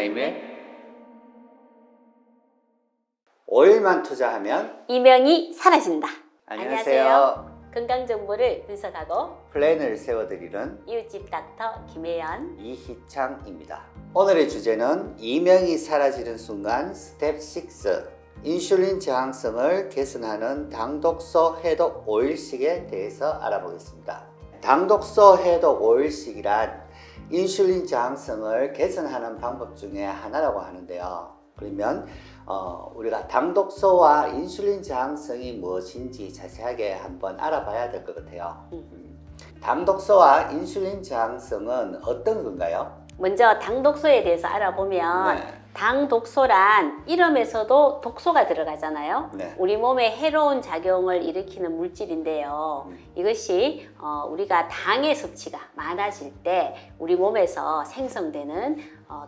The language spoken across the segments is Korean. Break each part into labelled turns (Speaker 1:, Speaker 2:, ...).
Speaker 1: 타임에 오일만 투자하면
Speaker 2: 이명이 사라진다.
Speaker 1: 안녕하세요.
Speaker 2: 건강정보를 분석하고
Speaker 1: 플랜을 세워드리는
Speaker 2: 이웃집 닥터 김혜연
Speaker 1: 이희창입니다. 오늘의 주제는 이명이 사라지는 순간 스텝 6 인슐린 저항성을 개선하는 당독소 해독 오일식에 대해서 알아보겠습니다. 당독소 해독 오일식이란 인슐린 저항성을 개선하는 방법 중에 하나라고 하는데요. 그러면 우리가 당독소와 인슐린 저항성이 무엇인지 자세하게 한번 알아봐야 될 것 같아요. 당독소와 인슐린 저항성은 어떤 건가요?
Speaker 2: 먼저 당독소에 대해서 알아보면
Speaker 1: 네.
Speaker 2: 당독소란 이름에서도 독소가 들어가잖아요.
Speaker 1: 네.
Speaker 2: 우리 몸에 해로운 작용을 일으키는 물질인데요. 이것이 우리가 당의 섭취가 많아질 때 우리 몸에서 생성되는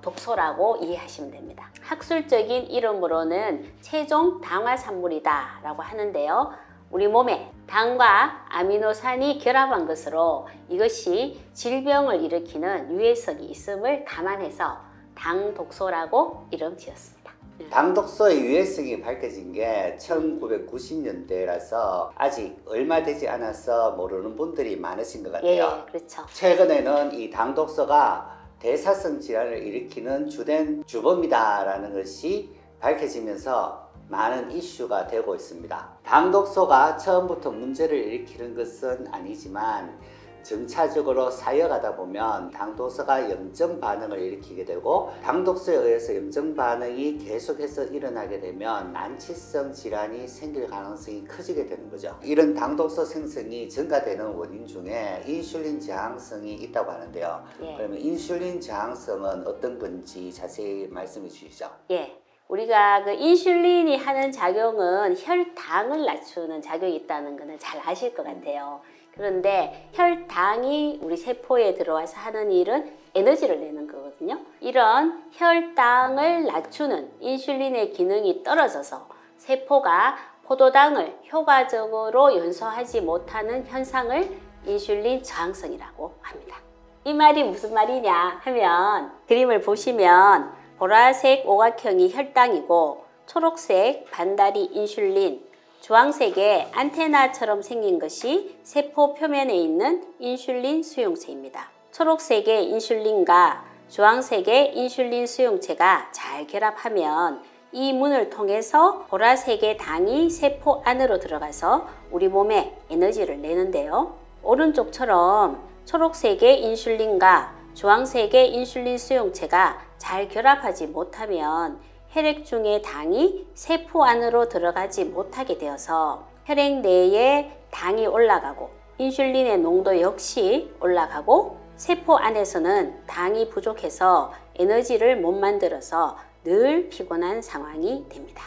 Speaker 2: 독소라고 이해하시면 됩니다. 학술적인 이름으로는 최종 당화산물이다 라고 하는데요. 우리 몸에 당과 아미노산이 결합한 것으로 이것이 질병을 일으키는 유해성이 있음을 감안해서 당독소라고 이름 지었습니다.
Speaker 1: 당독소의 유해성이 밝혀진 게 1990년대라서 아직 얼마 되지 않아서 모르는 분들이 많으신 것 같아요.
Speaker 2: 예, 그렇죠.
Speaker 1: 최근에는 이 당독소가 대사성 질환을 일으키는 주된 주범이다라는 것이 밝혀지면서 많은 이슈가 되고 있습니다. 당독소가 처음부터 문제를 일으키는 것은 아니지만 점차적으로 쌓여가다 보면 당독소가 염증 반응을 일으키게 되고 당독소에 의해서 염증 반응이 계속해서 일어나게 되면 난치성 질환이 생길 가능성이 커지게 되는 거죠. 이런 당독소 생성이 증가되는 원인 중에 인슐린 저항성이 있다고 하는데요.
Speaker 2: 예.
Speaker 1: 그러면 인슐린 저항성은 어떤 건지 자세히 말씀해 주시죠.
Speaker 2: 예. 우리가 그 인슐린이 하는 작용은 혈당을 낮추는 작용이 있다는 것은 잘 아실 것 같아요. 그런데 혈당이 우리 세포에 들어와서 하는 일은 에너지를 내는 거거든요. 이런 혈당을 낮추는 인슐린의 기능이 떨어져서 세포가 포도당을 효과적으로 연소하지 못하는 현상을 인슐린 저항성이라고 합니다. 이 말이 무슨 말이냐 하면 그림을 보시면 보라색 오각형이 혈당이고 초록색 반다리 인슐린, 주황색의 안테나처럼 생긴 것이 세포 표면에 있는 인슐린 수용체입니다. 초록색의 인슐린과 주황색의 인슐린 수용체가 잘 결합하면 이 문을 통해서 보라색의 당이 세포 안으로 들어가서 우리 몸에 에너지를 내는데요. 오른쪽처럼 초록색의 인슐린과 주황색의 인슐린 수용체가 잘 결합하지 못하면 혈액 중의 당이 세포 안으로 들어가지 못하게 되어서 혈액 내에 당이 올라가고 인슐린의 농도 역시 올라가고 세포 안에서는 당이 부족해서 에너지를 못 만들어서 늘 피곤한 상황이 됩니다.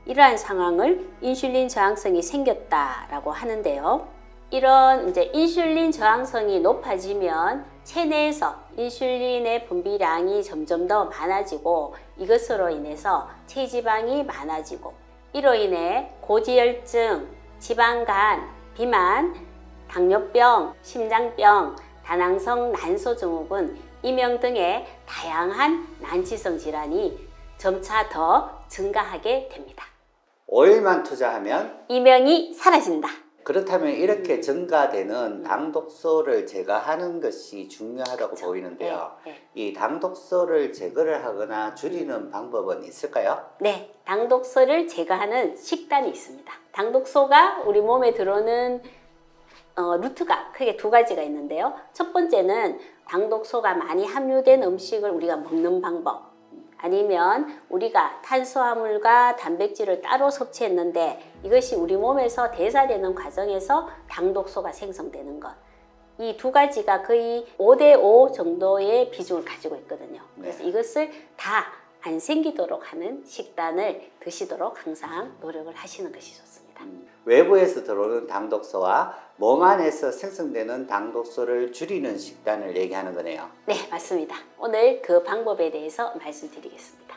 Speaker 2: 이러한 상황을 인슐린 저항성이 생겼다라고 하는데요. 이런 인슐린 저항성이 높아지면 체내에서 인슐린의 분비량이 점점 더 많아지고 이것으로 인해서 체지방이 많아지고 이로 인해 고지혈증, 지방간, 비만, 당뇨병, 심장병, 다낭성 난소증후군, 이명 등의 다양한 난치성 질환이 점차 더 증가하게 됩니다.
Speaker 1: 오일만 투자하면
Speaker 2: 이명이 사라진다.
Speaker 1: 그렇다면 이렇게 증가되는 당독소를 제거하는 것이 중요하다고
Speaker 2: 그렇죠.
Speaker 1: 보이는데요.
Speaker 2: 네.
Speaker 1: 이 당독소를 제거를 하거나 줄이는 방법은 있을까요?
Speaker 2: 네, 당독소를 제거하는 식단이 있습니다. 당독소가 우리 몸에 들어오는 루트가 크게 두 가지가 있는데요. 첫 번째는 당독소가 많이 함유된 음식을 우리가 먹는 방법, 아니면 우리가 탄수화물과 단백질을 따로 섭취했는데 이것이 우리 몸에서 대사되는 과정에서 당독소가 생성되는 것. 이 두 가지가 거의 5대5 정도의 비중을 가지고 있거든요. 그래서 이것을 다 안 생기도록 하는 식단을 드시도록 항상 노력을 하시는 것이 좋습니다.
Speaker 1: 외부에서 들어오는 당독소와 몸 안에서 생성되는 당독소를 줄이는 식단을 얘기하는 거네요.
Speaker 2: 네, 맞습니다. 오늘 그 방법에 대해서 말씀드리겠습니다.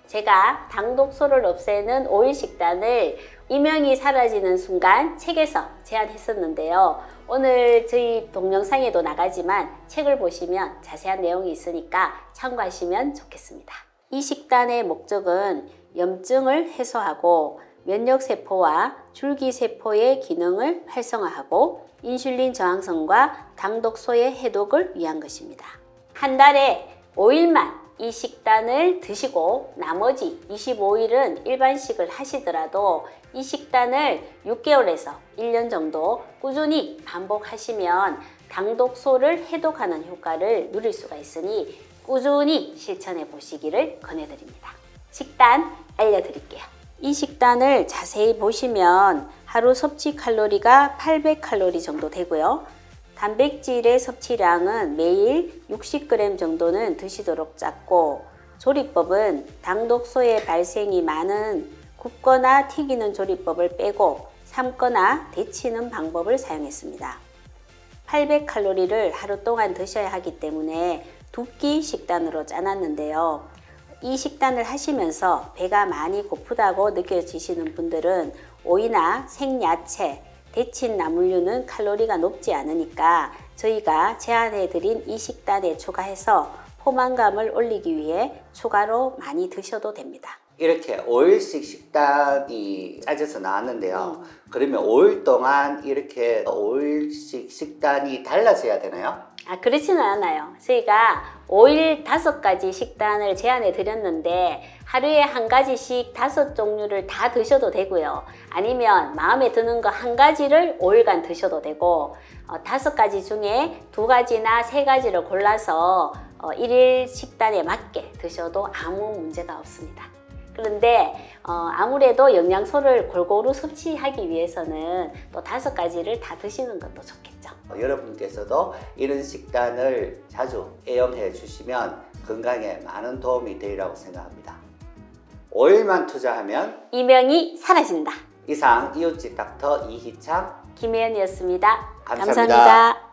Speaker 2: 제가 당독소를 없애는 오일 식단을 이명이 사라지는 순간 책에서 제안했었는데요. 오늘 저희 동영상에도 나가지만 책을 보시면 자세한 내용이 있으니까 참고하시면 좋겠습니다. 이 식단의 목적은 염증을 해소하고 면역세포와 줄기세포의 기능을 활성화하고 인슐린 저항성과 당독소의 해독을 위한 것입니다. 한 달에 5일만 이 식단을 드시고 나머지 25일은 일반식을 하시더라도 이 식단을 6개월에서 1년 정도 꾸준히 반복하시면 당독소를 해독하는 효과를 누릴 수가 있으니 꾸준히 실천해 보시기를 권해드립니다. 식단 알려드릴게요. 이 식단을 자세히 보시면 하루 섭취 칼로리가 800칼로리 정도 되고요. 단백질의 섭취량은 매일 60g 정도는 드시도록 짰고, 조리법은 당독소의 발생이 많은 굽거나 튀기는 조리법을 빼고 삶거나 데치는 방법을 사용했습니다. 800칼로리를 하루 동안 드셔야 하기 때문에 2끼 식단으로 짜놨는데요. 이 식단을 하시면서 배가 많이 고프다고 느껴지시는 분들은 오이나 생야채, 데친 나물류는 칼로리가 높지 않으니까 저희가 제안해드린 이 식단에 추가해서 포만감을 올리기 위해 추가로 많이 드셔도 됩니다.
Speaker 1: 이렇게 5일씩 식단이 짜져서 나왔는데요. 그러면 5일 동안 이렇게 5일씩 식단이 달라져야 되나요?
Speaker 2: 그렇지는 않아요. 저희가 5일 5가지 식단을 제안해 드렸는데 하루에 한 가지씩 5종류를 다 드셔도 되고요. 아니면 마음에 드는 거 한 가지를 5일간 드셔도 되고 5가지 중에 2가지나 3가지를 골라서 1일 식단에 맞게 드셔도 아무 문제가 없습니다. 그런데 아무래도 영양소를 골고루 섭취하기 위해서는 또 5가지를 다 드시는 것도 좋겠죠.
Speaker 1: 여러분께서도 이런 식단을 자주 애용해 주시면 건강에 많은 도움이 되리라고 생각합니다. 5일만 투자하면
Speaker 2: 이명이 사라진다.
Speaker 1: 이상 이웃집 닥터 이희창
Speaker 2: 김혜연이었습니다.
Speaker 1: 감사합니다.
Speaker 2: 감사합니다.